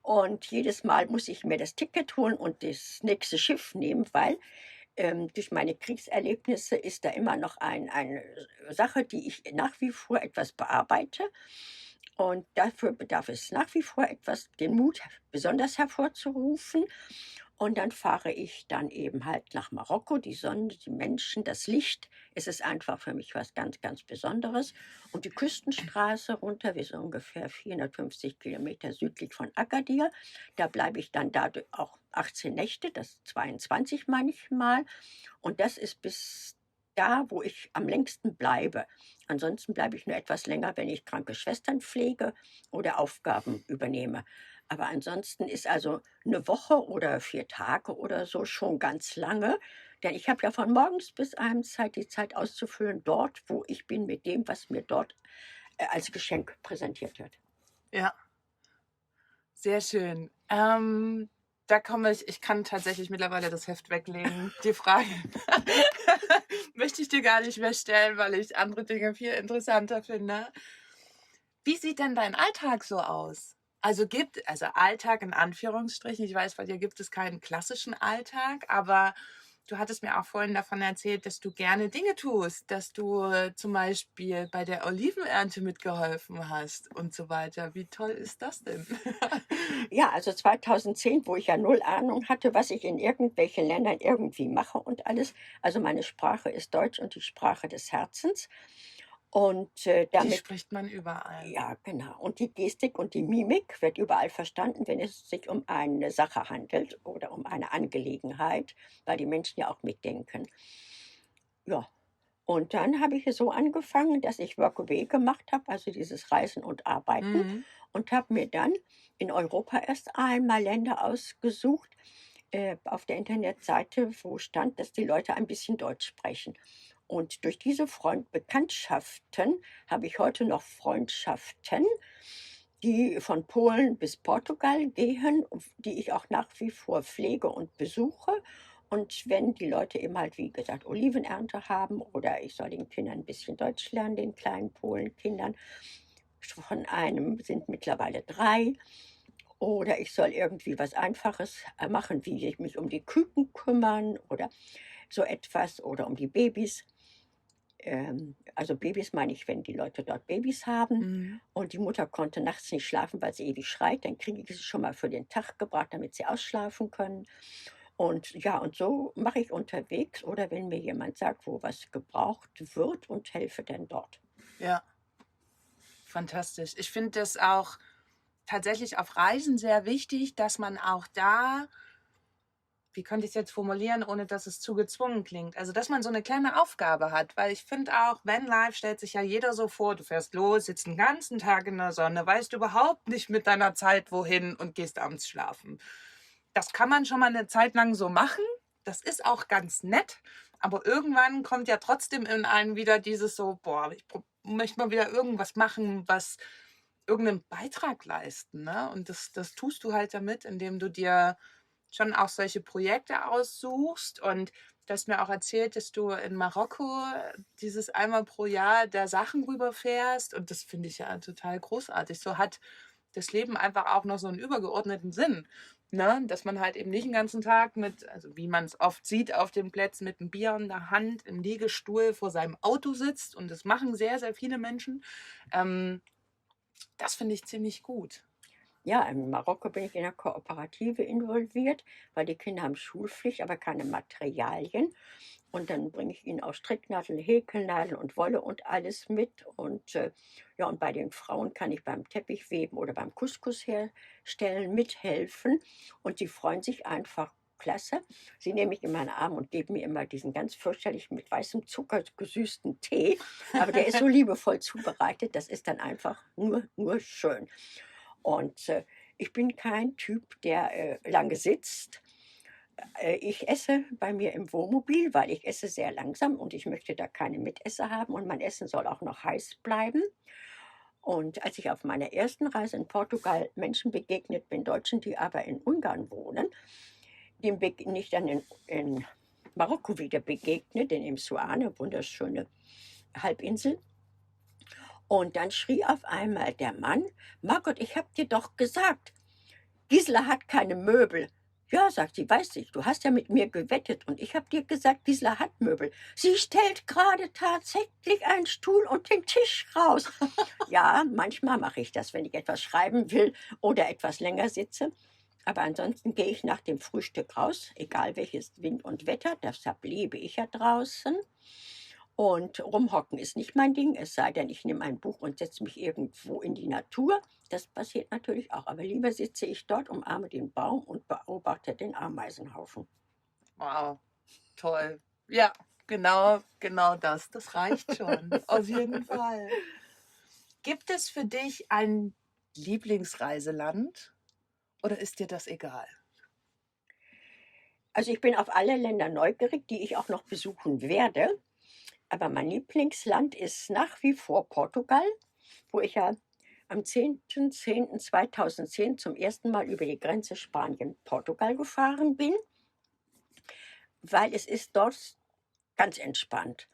Speaker 3: Und jedes Mal muss ich mir das Ticket holen und das nächste Schiff nehmen, weil durch meine Kriegserlebnisse ist da immer noch eine Sache, die ich nach wie vor etwas bearbeite. Und dafür bedarf es nach wie vor etwas, den Mut besonders hervorzurufen. Und dann fahre ich dann eben halt nach Marokko, die Sonne, die Menschen, das Licht. Es ist einfach für mich was ganz Besonderes. Und die Küstenstraße runter, wir sind ungefähr 450 Kilometer südlich von Agadir. Da bleibe ich dann dadurch auch 18 Nächte, das 22 manchmal. Und das ist bis da, wo ich am längsten bleibe. Ansonsten bleibe ich nur etwas länger, wenn ich kranke Schwestern pflege oder Aufgaben übernehme. Aber ansonsten ist also eine Woche oder 4 Tage oder so schon ganz lange, denn ich habe ja von morgens bis abends Zeit, die Zeit auszufüllen dort, wo ich bin, mit dem, was mir dort, als Geschenk präsentiert wird.
Speaker 2: Ja, sehr schön. Da komme ich kann tatsächlich mittlerweile das Heft weglegen. Die Frage möchte ich dir gar nicht mehr stellen, weil ich andere Dinge viel interessanter finde. Wie sieht denn dein Alltag so aus? Also Alltag in Anführungsstrichen. Ich weiß, bei dir gibt es keinen klassischen Alltag, aber du hattest mir auch vorhin davon erzählt, dass du gerne Dinge tust, dass du zum Beispiel bei der Olivenernte mitgeholfen hast und so weiter. Wie toll ist das denn?
Speaker 3: Ja, also 2010, wo ich ja null Ahnung hatte, was ich in irgendwelchen Ländern irgendwie mache und alles. Also meine Sprache ist Deutsch und die Sprache des Herzens. Und
Speaker 2: Die
Speaker 3: damit,
Speaker 2: spricht man überall.
Speaker 3: ja, genau. Und die Gestik und die Mimik wird überall verstanden, wenn es sich um eine Sache handelt oder um eine Angelegenheit, weil die Menschen ja auch mitdenken. Ja, und dann habe ich es so angefangen, dass ich Workaway gemacht habe, also dieses Reisen und Arbeiten,
Speaker 2: Mhm.
Speaker 3: und habe mir dann in Europa erst einmal Länder ausgesucht, auf der Internetseite, wo stand, dass die Leute ein bisschen Deutsch sprechen. Und durch diese Bekanntschaften habe ich heute noch Freundschaften, die von Polen bis Portugal gehen, die ich auch nach wie vor pflege und besuche. Und wenn die Leute eben halt, wie gesagt, Olivenernte haben oder ich soll den Kindern ein bisschen Deutsch lernen, den kleinen Polenkindern, von einem sind mittlerweile 3, oder ich soll irgendwie was Einfaches machen, wie ich mich um die Küken kümmern oder so etwas oder um die Babys. Also Babys meine ich, wenn die Leute dort Babys haben
Speaker 2: Mhm.
Speaker 3: und die Mutter konnte nachts nicht schlafen, weil sie ewig schreit, dann kriege ich sie schon mal für den Tag gebracht, damit sie ausschlafen können. Und ja, und so mache ich unterwegs oder wenn mir jemand sagt, wo was gebraucht wird und helfe dann dort.
Speaker 2: Ja, fantastisch. Ich finde das auch tatsächlich auf Reisen sehr wichtig, dass man auch da, wie könnte ich es jetzt formulieren, ohne dass es zu gezwungen klingt? Also, dass man so eine kleine Aufgabe hat, weil ich finde auch, Vanlife stellt sich ja jeder so vor, du fährst los, sitzt den ganzen Tag in der Sonne, weißt überhaupt nicht mit deiner Zeit wohin und gehst abends schlafen. Das kann man schon mal eine Zeit lang so machen. Das ist auch ganz nett, aber irgendwann kommt ja trotzdem in einen wieder dieses so: „Boah, ich möchte mal wieder irgendwas machen, was irgendeinen Beitrag leisten“, ne? Und das tust du halt damit, indem du dir schon auch solche Projekte aussuchst. Und du hast mir auch erzählt, dass du in Marokko dieses einmal pro Jahr da Sachen rüberfährst. Und das finde ich ja total großartig. So hat das Leben einfach auch noch so einen übergeordneten Sinn. Ne? Dass man halt eben nicht den ganzen Tag mit, also wie man es oft sieht auf den Plätzen, mit einem Bier in der Hand im Liegestuhl vor seinem Auto sitzt. Und das machen sehr, sehr viele Menschen. Ähm, Das finde ich ziemlich gut.
Speaker 3: Ja, in Marokko bin ich in der Kooperative involviert, weil die Kinder haben Schulpflicht, aber keine Materialien. Und dann bringe ich ihnen auch Stricknadeln, Häkelnadeln und Wolle und alles mit. Und ja, und bei den Frauen kann ich beim Teppichweben oder beim Couscous herstellen mithelfen. Und die freuen sich einfach klasse. Sie nehmen mich in meine Arme und geben mir immer diesen ganz fürchterlich mit weißem Zucker gesüßten Tee. Aber der ist so liebevoll zubereitet, das ist dann einfach nur schön. Und ich bin kein Typ, der lange sitzt. Ich esse bei mir im Wohnmobil, weil ich esse sehr langsam und ich möchte da keine Mitesser haben und mein Essen soll auch noch heiß bleiben. Und als ich auf meiner ersten Reise in Portugal Menschen begegnet bin, Deutschen, die aber in Ungarn wohnen, dem bin ich dann in Marokko wieder begegnet, in Imsuane, wunderschöne Halbinsel. Und dann schrie auf einmal der Mann: Margot, ich hab dir doch gesagt, Gisela hat keine Möbel. Ja, sagt sie, weiß ich, du hast ja mit mir gewettet und ich habe dir gesagt, Gisela hat Möbel. Sie stellt gerade tatsächlich einen Stuhl und den Tisch raus. Ja, manchmal mache ich das, wenn ich etwas schreiben will oder etwas länger sitze. Aber ansonsten gehe ich nach dem Frühstück raus, egal welches Wind und Wetter, deshalb lebe ich ja draußen. Und rumhocken ist nicht mein Ding, es sei denn, ich nehme ein Buch und setze mich irgendwo in die Natur. Das passiert natürlich auch, aber lieber sitze ich dort, umarme den Baum und beobachte den Ameisenhaufen.
Speaker 2: Wow, toll. Ja, genau das. Das reicht schon. Auf jeden Fall. Gibt es für dich ein Lieblingsreiseland oder ist dir das egal?
Speaker 3: Also ich bin auf alle Länder neugierig, die ich auch noch besuchen werde. Aber mein Lieblingsland ist nach wie vor Portugal, wo ich ja am 10.10.2010 zum ersten Mal über die Grenze Spanien-Portugal gefahren bin, weil es ist dort ganz entspannt.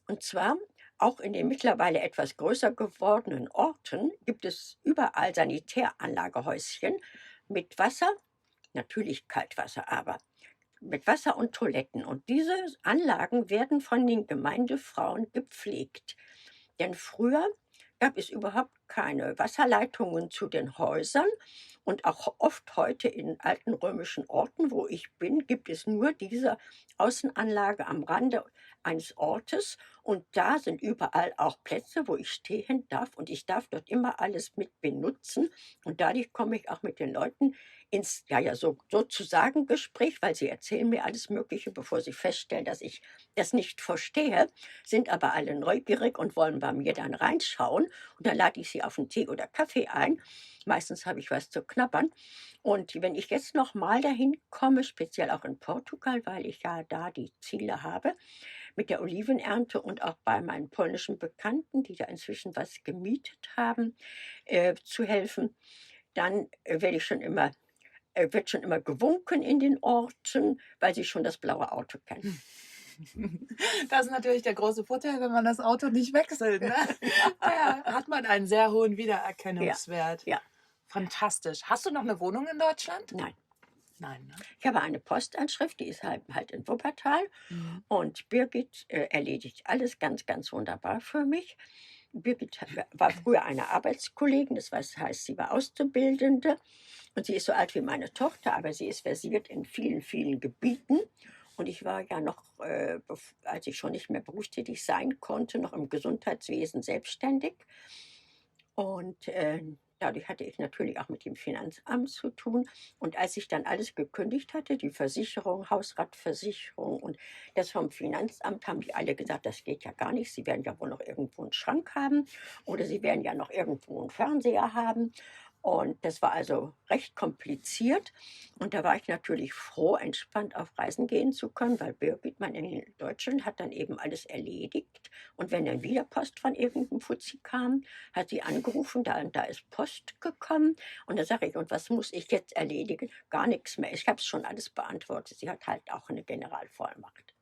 Speaker 3: Und zwar auch in den mittlerweile etwas größer gewordenen Orten gibt es überall Sanitäranlagehäuschen mit Wasser, natürlich Kaltwasser, aber mit Wasser und Toiletten. Und diese Anlagen werden von den Gemeindefrauen gepflegt. Denn früher gab es überhaupt keine Wasserleitungen zu den Häusern und auch oft heute in alten römischen Orten, wo ich bin, gibt es nur diese Außenanlage am Rande eines Ortes und da sind überall auch Plätze, wo ich stehen darf und ich darf dort immer alles mit benutzen und dadurch komme ich auch mit den Leuten ins, so, sozusagen Gespräch, weil sie erzählen mir alles Mögliche, bevor sie feststellen, dass ich das nicht verstehe, sind aber alle neugierig und wollen bei mir dann reinschauen und dann lade ich sie auf einen Tee oder Kaffee ein. Meistens habe ich was zu knabbern. Und wenn ich jetzt noch mal dahin komme, speziell auch in Portugal, weil ich ja da die Ziele habe, mit der Olivenernte und auch bei meinen polnischen Bekannten, die da inzwischen was gemietet haben, zu helfen, dann wird schon immer gewunken in den Orten, weil sie schon das blaue Auto kennen.
Speaker 2: Das ist natürlich der große Vorteil, wenn man das Auto nicht wechselt. Ne? Da hat man einen sehr hohen Wiedererkennungswert.
Speaker 3: Ja.
Speaker 2: Fantastisch. Hast du noch eine Wohnung in Deutschland?
Speaker 3: Nein.
Speaker 2: Nein, ne?
Speaker 3: Ich habe eine Postanschrift, die ist halt in Wuppertal.
Speaker 2: Mhm.
Speaker 3: Und Birgit erledigt alles ganz, ganz wunderbar für mich. Birgit war früher eine Arbeitskollegin, das heißt, sie war Auszubildende. Und sie ist so alt wie meine Tochter, aber sie ist versiert in vielen, vielen Gebieten. Und ich war ja noch, als ich schon nicht mehr berufstätig sein konnte, noch im Gesundheitswesen selbstständig. Und dadurch hatte ich natürlich auch mit dem Finanzamt zu tun. Und als ich dann alles gekündigt hatte, die Versicherung, Hausratversicherung und das vom Finanzamt, haben die alle gesagt, das geht ja gar nicht. Sie werden ja wohl noch irgendwo einen Schrank haben oder sie werden ja noch irgendwo einen Fernseher haben. Und das war also recht kompliziert. Und da war ich natürlich froh, entspannt auf Reisen gehen zu können, weil Birgit, meine Deutschin, hat dann eben alles erledigt. Und wenn dann wieder Post von irgendeinem Fuzzi kam, hat sie angerufen, da und da ist Post gekommen. Und da sage ich, und was muss ich jetzt erledigen? Gar nichts mehr. Ich habe es schon alles beantwortet. Sie hat halt auch eine Generalvollmacht.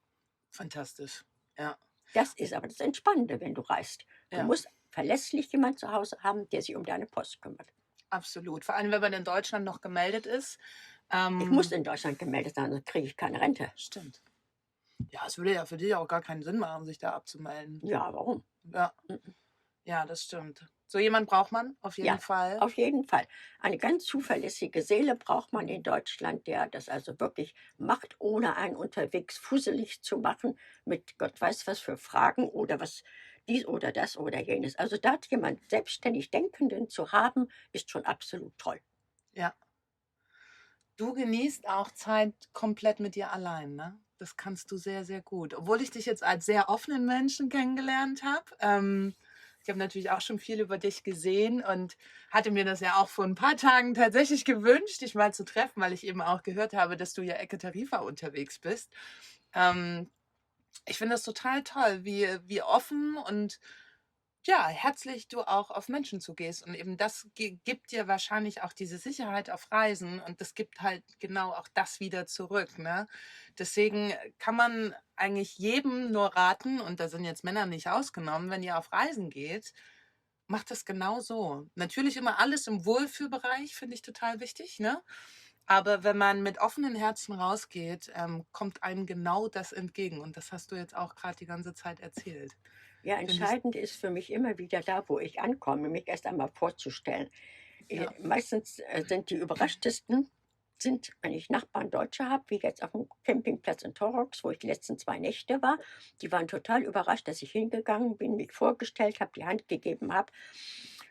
Speaker 2: Fantastisch. Ja.
Speaker 3: Das ist aber das Entspannende, wenn du reist. Du
Speaker 2: Ja.
Speaker 3: musst verlässlich jemand zu Hause haben, der sich um deine Post kümmert.
Speaker 2: Absolut. Vor allem, wenn man in Deutschland noch gemeldet ist.
Speaker 3: Ich muss in Deutschland gemeldet sein, sonst kriege ich keine Rente.
Speaker 2: Stimmt. Ja, es würde ja für dich auch gar keinen Sinn machen, sich da abzumelden.
Speaker 3: Ja, warum?
Speaker 2: Ja, ja, das stimmt. So jemand braucht man auf jeden
Speaker 3: Ja,
Speaker 2: Fall.
Speaker 3: auf jeden Fall. Eine ganz zuverlässige Seele braucht man in Deutschland, der das also wirklich macht, ohne einen unterwegs fusselig zu machen mit Gott weiß was für Fragen oder was dies oder das oder jenes. Also da jemand selbstständig Denkenden zu haben, ist schon absolut toll.
Speaker 2: Ja. Du genießt auch Zeit komplett mit dir allein, ne? Das kannst du sehr, sehr gut. Obwohl ich dich jetzt als sehr offenen Menschen kennengelernt habe. Ich habe natürlich auch schon viel über dich gesehen und hatte mir das ja auch vor ein paar Tagen tatsächlich gewünscht, dich mal zu treffen, weil ich eben auch gehört habe, dass du ja Ecke Tarifa unterwegs bist. Ich finde das total toll, wie offen und ja, herzlich du auch auf Menschen zugehst. Und eben das gibt dir wahrscheinlich auch diese Sicherheit auf Reisen und das gibt halt genau auch das wieder zurück. Ne? Deswegen kann man eigentlich jedem nur raten, und da sind jetzt Männer nicht ausgenommen, wenn ihr auf Reisen geht, macht das genau so. Natürlich immer alles im Wohlfühlbereich, finde ich total wichtig. Ne? Aber wenn man mit offenen Herzen rausgeht, kommt einem genau das entgegen. Und das hast du jetzt auch gerade die ganze Zeit erzählt.
Speaker 3: Ja,
Speaker 2: Finde ich,
Speaker 3: entscheidend ist für mich immer wieder da, wo ich ankomme, mich erst einmal vorzustellen.
Speaker 2: ja.
Speaker 3: Meistens sind die überraschtesten, wenn ich Nachbarn Deutsche habe, wie jetzt auf dem Campingplatz in Torox, wo ich die letzten 2 Nächte war. Die waren total überrascht, dass ich hingegangen bin, mich vorgestellt habe, die Hand gegeben habe.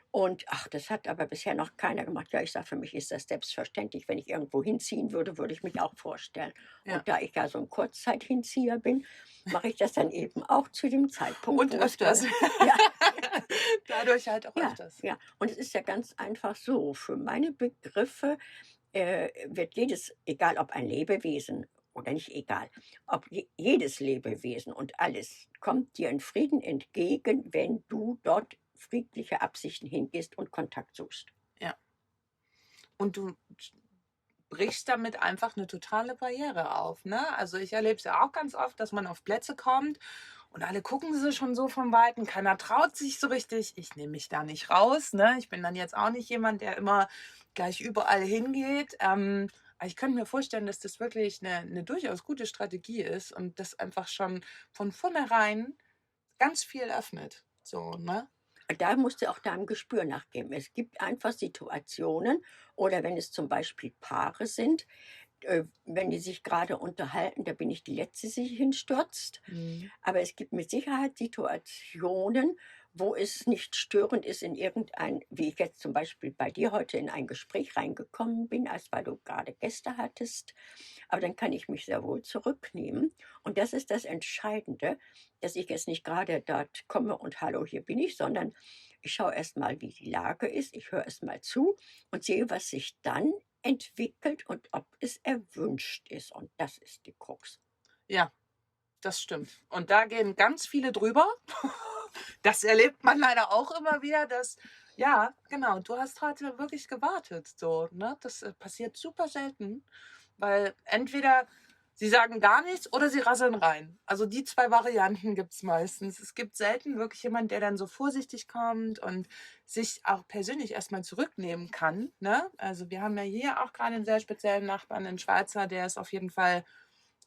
Speaker 3: Und ach, das hat aber bisher noch keiner gemacht. Ja, ich sage, für mich ist das selbstverständlich. Wenn ich irgendwo hinziehen würde, würde ich mich auch vorstellen.
Speaker 2: Ja.
Speaker 3: Und da ich ja so ein Kurzzeithinzieher bin, mache ich das dann eben auch zu dem Zeitpunkt.
Speaker 2: Und
Speaker 3: wo es
Speaker 2: öfters.
Speaker 3: Ja.
Speaker 2: Dadurch halt auch
Speaker 3: Ja,
Speaker 2: öfters.
Speaker 3: ja. Und es ist ja ganz einfach so. Für meine Begriffe wird jedes, egal ob ein Lebewesen oder nicht egal, ob jedes Lebewesen und alles kommt dir in Frieden entgegen, wenn du dort friedliche Absichten hingehst und Kontakt suchst.
Speaker 2: Ja. Und du brichst damit einfach eine totale Barriere auf. Ne? Also ich erlebe es ja auch ganz oft, dass man auf Plätze kommt und alle gucken sie schon so von Weitem. Keiner traut sich so richtig. Ich nehme mich da nicht raus. Ne? Ich bin dann jetzt auch nicht jemand, der immer gleich überall hingeht. Aber ich könnte mir vorstellen, dass das wirklich eine durchaus gute Strategie ist und das einfach schon von vornherein ganz viel öffnet. So, ne?
Speaker 3: Da musst du auch deinem Gespür nachgeben. Es gibt einfach Situationen oder wenn es zum Beispiel Paare sind, wenn die sich gerade unterhalten, da bin ich die Letzte, die sich hinstürzt.
Speaker 2: Mhm.
Speaker 3: Aber es gibt mit Sicherheit Situationen, wo es nicht störend ist in irgendein, wie ich jetzt zum Beispiel bei dir heute in ein Gespräch reingekommen bin, als weil du gerade Gäste hattest. Aber dann kann ich mich sehr wohl zurücknehmen. Und das ist das Entscheidende, dass ich jetzt nicht gerade dort komme und hallo, hier bin ich, sondern ich schaue erst mal, wie die Lage ist. Ich höre erst mal zu und sehe, was sich dann entwickelt und ob es erwünscht ist. Und das ist die Krux.
Speaker 2: Ja, das stimmt. Und da gehen ganz viele drüber. Das erlebt man leider auch immer wieder, dass, ja, genau, du hast heute wirklich gewartet, so, ne? Das passiert super selten, weil entweder sie sagen gar nichts oder sie rasseln rein. Also die zwei Varianten gibt es meistens. Es gibt selten wirklich jemand, der dann so vorsichtig kommt und sich auch persönlich erstmal zurücknehmen kann, ne? Also wir haben ja hier auch gerade einen sehr speziellen Nachbarn, einen Schweizer, der ist auf jeden Fall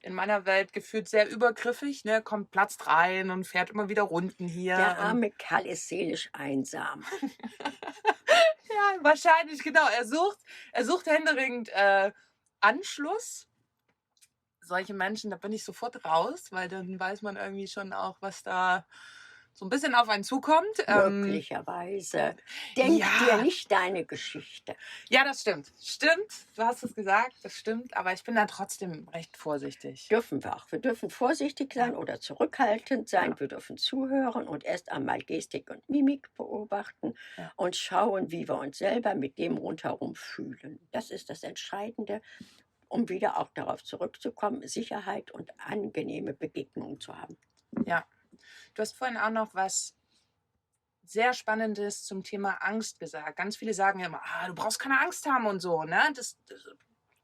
Speaker 2: in meiner Welt gefühlt sehr übergriffig, ne? Kommt, platzt rein und fährt immer wieder Runden hier.
Speaker 3: Der
Speaker 2: Und
Speaker 3: arme Kerl ist seelisch einsam.
Speaker 2: ja, wahrscheinlich, genau. Er sucht händeringend Anschluss. Solche Menschen, da bin ich sofort raus, weil dann weiß man irgendwie schon auch, was da so ein bisschen auf einen zukommt.
Speaker 3: Möglicherweise. Denk dir
Speaker 2: Ja,
Speaker 3: nicht deine Geschichte.
Speaker 2: ja, das stimmt. Stimmt, du hast es gesagt, das stimmt. Aber ich bin da trotzdem recht vorsichtig.
Speaker 3: Dürfen wir auch. Wir dürfen vorsichtig sein
Speaker 2: Ja,
Speaker 3: oder zurückhaltend sein.
Speaker 2: ja,
Speaker 3: Wir dürfen zuhören und erst einmal Gestik und Mimik beobachten
Speaker 2: ja.
Speaker 3: und schauen, wie wir uns selber mit dem rundherum fühlen. Das ist das Entscheidende, um wieder auch darauf zurückzukommen, Sicherheit und angenehme Begegnungen zu haben.
Speaker 2: Ja. Du hast vorhin auch noch was sehr Spannendes zum Thema Angst gesagt. Ganz viele sagen ja immer, du brauchst keine Angst haben und so, ne?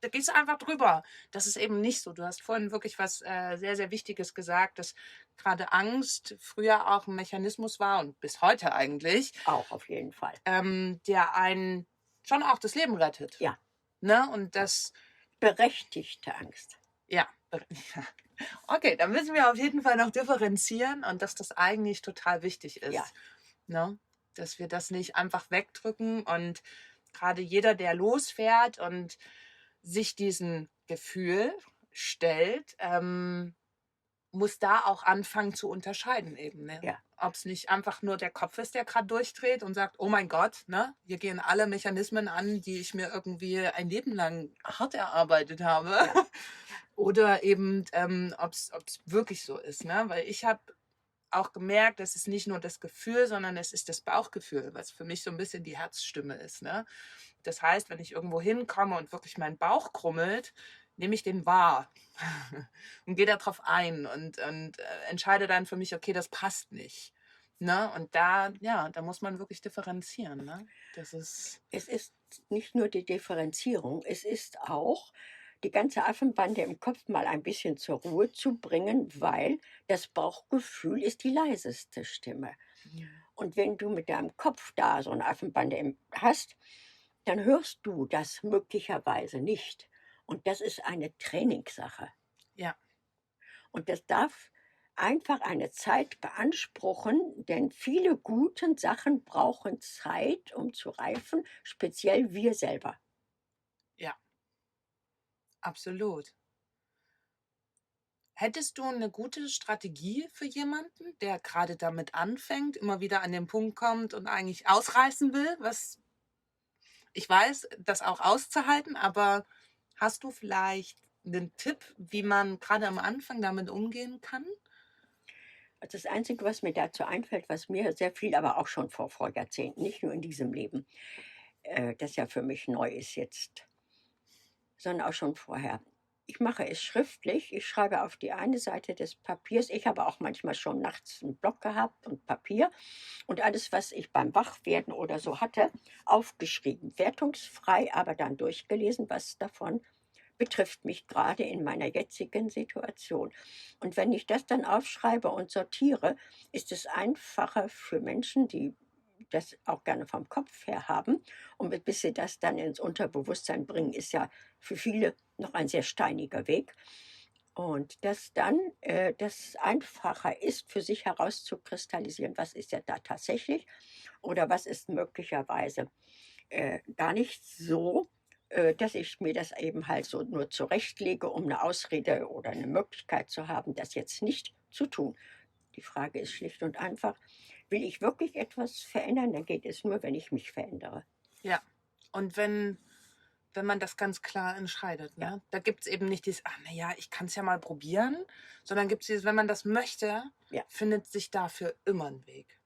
Speaker 2: Da gehst du einfach drüber. Das ist eben nicht so. Du hast vorhin wirklich was sehr, sehr Wichtiges gesagt, dass gerade Angst früher auch ein Mechanismus war und bis heute eigentlich,
Speaker 3: Auch auf jeden Fall.
Speaker 2: der einen schon auch das Leben rettet.
Speaker 3: Ja,
Speaker 2: Ne? Und das,
Speaker 3: berechtigte Angst.
Speaker 2: ja. Okay, dann müssen wir auf jeden Fall noch differenzieren und dass das eigentlich total wichtig ist.
Speaker 3: Ja,
Speaker 2: Ne? Dass wir das nicht einfach wegdrücken und gerade jeder, der losfährt und sich diesem Gefühl stellt, muss da auch anfangen zu unterscheiden eben. Ne?
Speaker 3: ja,
Speaker 2: Ob es nicht einfach nur der Kopf ist, der gerade durchdreht und sagt, oh mein Gott, ne? Hier gehen alle Mechanismen an, die ich mir irgendwie ein Leben lang hart erarbeitet habe.
Speaker 3: ja.
Speaker 2: Oder eben, ob es wirklich so ist. Ne? Weil ich habe auch gemerkt, das ist nicht nur das Gefühl, sondern es ist das Bauchgefühl, was für mich so ein bisschen die Herzstimme ist. Ne? Das heißt, wenn ich irgendwo hinkomme und wirklich mein Bauch krummelt, nehme ich den wahr und gehe darauf ein und entscheide dann für mich, okay, das passt nicht. Ne? Und da, ja, da muss man wirklich differenzieren. Ne? Das ist,
Speaker 3: Es ist nicht nur die Differenzierung, es ist auch die ganze Affenbande im Kopf mal ein bisschen zur Ruhe zu bringen, weil das Bauchgefühl ist die leiseste Stimme. Und wenn du mit deinem Kopf da so eine Affenbande hast, dann hörst du das möglicherweise nicht. Und das ist eine Trainingssache.
Speaker 2: ja,
Speaker 3: Und das darf einfach eine Zeit beanspruchen, denn viele guten Sachen brauchen Zeit, um zu reifen, speziell wir selber.
Speaker 2: ja, absolut. Hättest du eine gute Strategie für jemanden, der gerade damit anfängt, immer wieder an den Punkt kommt und eigentlich ausreißen will? Was ich weiß, das auch auszuhalten, aber hast du vielleicht einen Tipp, wie man gerade am Anfang damit umgehen kann?
Speaker 3: Also das Einzige, was mir dazu einfällt, was mir sehr viel, aber auch schon vor Jahrzehnten, nicht nur in diesem Leben, das ja für mich neu ist jetzt, sondern auch schon vorher. Ich mache es schriftlich. Ich schreibe auf die eine Seite des Papiers. Ich habe auch manchmal schon nachts einen Block gehabt und Papier und alles, was ich beim Wachwerden oder so hatte, aufgeschrieben. Wertungsfrei, aber dann durchgelesen, was davon betrifft mich gerade in meiner jetzigen Situation. Und wenn ich das dann aufschreibe und sortiere, ist es einfacher für Menschen, die das auch gerne vom Kopf her haben. Und bis sie das dann ins Unterbewusstsein bringen, ist ja für viele noch ein sehr steiniger Weg. Und dass dann das einfacher ist, für sich herauszukristallisieren, was ist ja da tatsächlich oder was ist möglicherweise gar nicht so, dass ich mir das eben halt so nur zurechtlege, um eine Ausrede oder eine Möglichkeit zu haben, das jetzt nicht zu tun. Die Frage ist schlicht und einfach, will ich wirklich etwas verändern, dann geht es nur, wenn ich mich verändere.
Speaker 2: Ja. Und wenn man das ganz klar entscheidet,
Speaker 3: Ja.
Speaker 2: ne? Da gibt es eben nicht dieses, ach naja, ich kann es ja mal probieren, sondern gibt es dieses, wenn man das möchte,
Speaker 3: Ja.
Speaker 2: findet sich dafür immer ein Weg.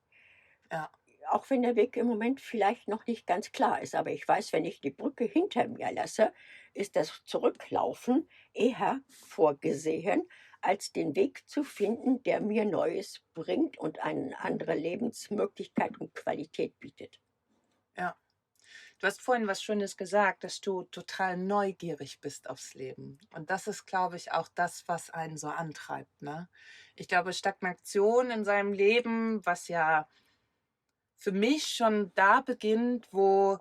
Speaker 2: Ja.
Speaker 3: Auch wenn der Weg im Moment vielleicht noch nicht ganz klar ist, aber ich weiß, wenn ich die Brücke hinter mir lasse, ist das Zurücklaufen eher vorgesehen, als den Weg zu finden, der mir Neues bringt und eine andere Lebensmöglichkeit und Qualität bietet.
Speaker 2: Ja. Du hast vorhin was Schönes gesagt, dass du total neugierig bist aufs Leben. Und das ist, glaube ich, auch das, was einen so antreibt, ne? Ich glaube, Stagnation in seinem Leben, was ja für mich schon da beginnt, wo,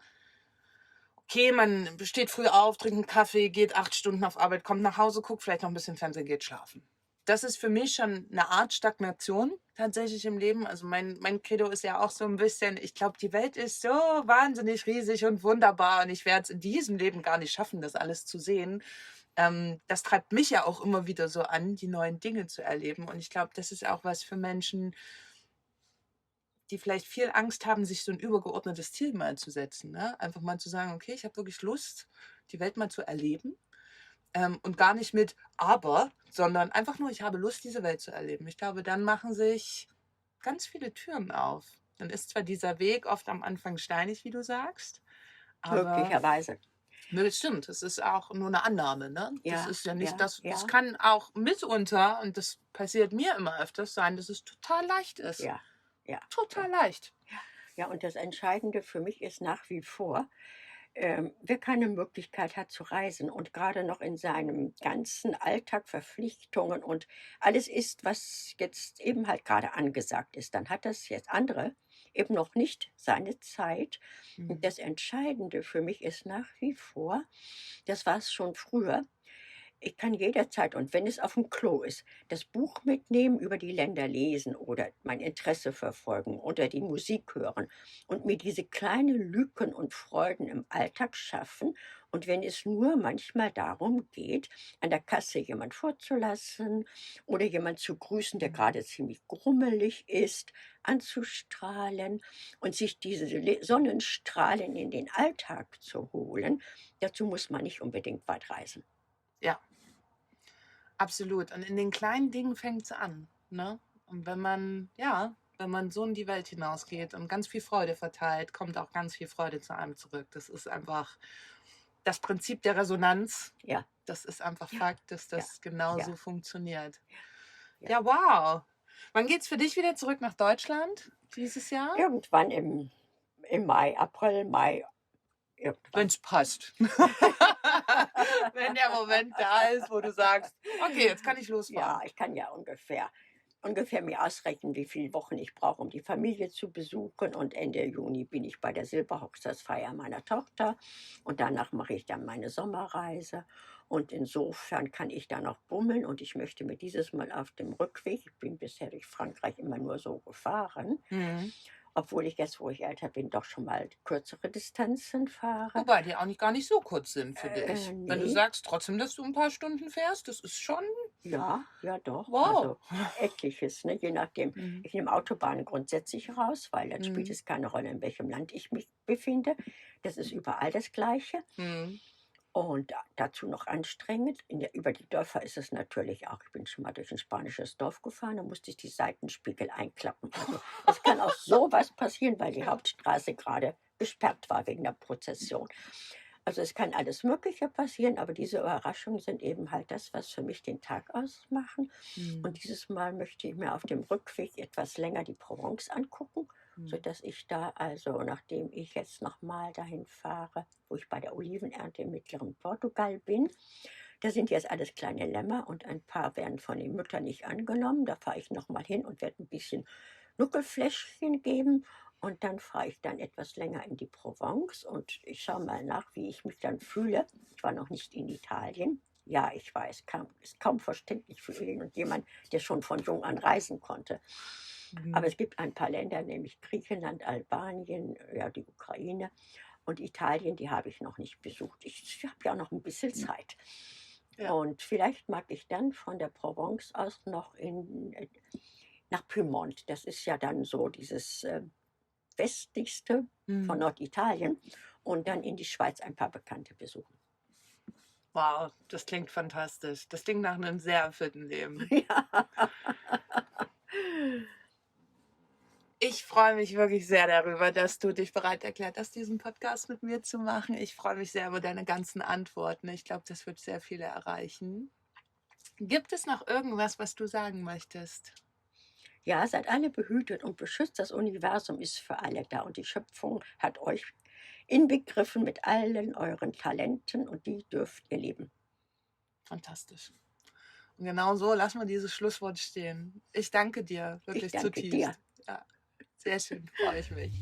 Speaker 2: okay, man steht früh auf, trinkt einen Kaffee, geht 8 Stunden auf Arbeit, kommt nach Hause, guckt vielleicht noch ein bisschen Fernsehen, geht schlafen. Das ist für mich schon eine Art Stagnation tatsächlich im Leben. Also mein Credo ist ja auch so ein bisschen, ich glaube, die Welt ist so wahnsinnig riesig und wunderbar und ich werde es in diesem Leben gar nicht schaffen, das alles zu sehen. Das treibt mich ja auch immer wieder so an, die neuen Dinge zu erleben. Und ich glaube, das ist auch was für Menschen, die vielleicht viel Angst haben, sich so ein übergeordnetes Ziel mal zu setzen. Ne? Einfach mal zu sagen, okay, ich habe wirklich Lust, die Welt mal zu erleben. Und gar nicht mit aber, sondern einfach nur, ich habe Lust, diese Welt zu erleben. Ich glaube, dann machen sich ganz viele Türen auf. Dann ist zwar dieser Weg oft am Anfang steinig, wie du sagst, aber
Speaker 3: Möglicherweise.
Speaker 2: das stimmt, das ist auch nur eine Annahme. Ne? Das
Speaker 3: Ja,
Speaker 2: ist ja nicht
Speaker 3: ja,
Speaker 2: das,
Speaker 3: ja,
Speaker 2: das kann auch mitunter, und das passiert mir immer öfters sein, dass es total leicht ist.
Speaker 3: ja, ja.
Speaker 2: Total leicht.
Speaker 3: Ja, und das Entscheidende für mich ist nach wie vor, wer keine Möglichkeit hat zu reisen und gerade noch in seinem ganzen Alltag Verpflichtungen und alles ist, was jetzt eben halt gerade angesagt ist, dann hat das jetzt andere eben noch nicht seine Zeit. Und
Speaker 2: Mhm.
Speaker 3: das Entscheidende für mich ist nach wie vor, das war es schon früher, ich kann jederzeit und wenn es auf dem Klo ist, das Buch mitnehmen, über die Länder lesen oder mein Interesse verfolgen oder die Musik hören und mir diese kleinen Lücken und Freuden im Alltag schaffen. Und wenn es nur manchmal darum geht, an der Kasse jemand vorzulassen oder jemand zu grüßen, der gerade ziemlich grummelig ist, anzustrahlen und sich diese Sonnenstrahlen in den Alltag zu holen, dazu muss man nicht unbedingt weit reisen.
Speaker 2: Ja, absolut. Und in den kleinen Dingen fängt es an. Ne? Und wenn man so in die Welt hinausgeht und ganz viel Freude verteilt, kommt auch ganz viel Freude zu einem zurück. Das ist einfach das Prinzip der Resonanz.
Speaker 3: Ja.
Speaker 2: Das ist einfach
Speaker 3: Ja.
Speaker 2: Fakt, dass das genauso
Speaker 3: Ja.
Speaker 2: funktioniert.
Speaker 3: Ja.
Speaker 2: Ja, wow. Wann geht's für dich wieder zurück nach Deutschland dieses Jahr?
Speaker 3: Irgendwann im Mai, April, Mai,
Speaker 2: Wenn
Speaker 3: irgendwann.
Speaker 2: es passt. Wenn der Moment da ist, wo du sagst, okay, jetzt kann ich losfahren.
Speaker 3: Ja, ich kann ja ungefähr mir ausrechnen, wie viele Wochen ich brauche, um die Familie zu besuchen. Und Ende Juni bin ich bei der Silberhochzeitsfeier meiner Tochter. Und danach mache ich dann meine Sommerreise. Und insofern kann ich da noch bummeln. Und ich möchte mir dieses Mal auf dem Rückweg, ich bin bisher durch Frankreich immer nur so gefahren,
Speaker 2: Mhm.
Speaker 3: obwohl ich jetzt, wo ich älter bin, doch schon mal kürzere Distanzen fahre.
Speaker 2: Wobei die auch gar nicht so kurz sind für dich. Wenn du
Speaker 3: Nee.
Speaker 2: sagst trotzdem, dass du ein paar Stunden fährst, das ist schon
Speaker 3: Ja, ja doch.
Speaker 2: wow.
Speaker 3: Also etliches, ne? Je nachdem.
Speaker 2: Mhm.
Speaker 3: Ich nehme Autobahnen grundsätzlich raus, weil dann spielt
Speaker 2: Mhm.
Speaker 3: es keine Rolle, in welchem Land ich mich befinde. Das ist überall das Gleiche.
Speaker 2: Mhm.
Speaker 3: Und dazu noch anstrengend. Über die Dörfer ist es natürlich auch. Ich bin schon mal durch ein spanisches Dorf gefahren, da musste ich die Seitenspiegel einklappen. Also, es kann auch sowas passieren, weil die Hauptstraße gerade gesperrt war wegen der Prozession. Also es kann alles Mögliche passieren, aber diese Überraschungen sind eben halt das, was für mich den Tag ausmachen.
Speaker 2: Mhm.
Speaker 3: Und dieses Mal möchte ich mir auf dem Rückweg etwas länger die Provence angucken,
Speaker 2: Mhm.
Speaker 3: sodass ich da also, nachdem ich jetzt nochmal dahin fahre, wo ich bei der Olivenernte im mittleren Portugal bin, da sind jetzt alles kleine Lämmer und ein paar werden von den Müttern nicht angenommen. Da fahre ich nochmal hin und werde ein bisschen Nuckelfläschchen geben Und dann fahre ich dann etwas länger in die Provence und ich schaue mal nach, wie ich mich dann fühle. Ich war noch nicht in Italien. Ja, ich weiß, ist kaum verständlich für irgendjemand, der schon von jung an reisen konnte. Aber es gibt ein paar Länder, nämlich Griechenland, Albanien, ja, die Ukraine und Italien, die habe ich noch nicht besucht. Ich habe ja noch ein bisschen Zeit.
Speaker 2: Ja.
Speaker 3: Und vielleicht mag ich dann von der Provence aus noch nach Piemont. Das ist ja dann so dieses westlichste von Norditalien und dann in die Schweiz ein paar Bekannte besuchen.
Speaker 2: Wow, das klingt fantastisch. Das klingt nach einem sehr erfüllten Leben.
Speaker 3: Ja.
Speaker 2: Ich freue mich wirklich sehr darüber, dass du dich bereit erklärt hast, diesen Podcast mit mir zu machen. Ich freue mich sehr über deine ganzen Antworten. Ich glaube, das wird sehr viele erreichen. Gibt es noch irgendwas, was du sagen möchtest?
Speaker 3: Ja, seid alle behütet und beschützt. Das Universum ist für alle da und die Schöpfung hat euch inbegriffen mit allen euren Talenten und die dürft ihr leben.
Speaker 2: Fantastisch. Und genau so lassen wir dieses Schlusswort stehen. Ich danke dir wirklich
Speaker 3: Ich danke
Speaker 2: zutiefst.
Speaker 3: dir.
Speaker 2: Ja, sehr schön, freue ich mich.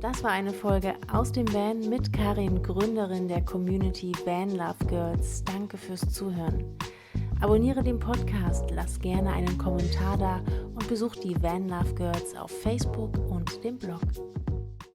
Speaker 1: Das war eine Folge aus dem Van mit Karin, Gründerin der Community Van Love Girls. Danke fürs Zuhören. Abonniere den Podcast, lass gerne einen Kommentar da und besuch die Van Love Girls auf Facebook und dem Blog.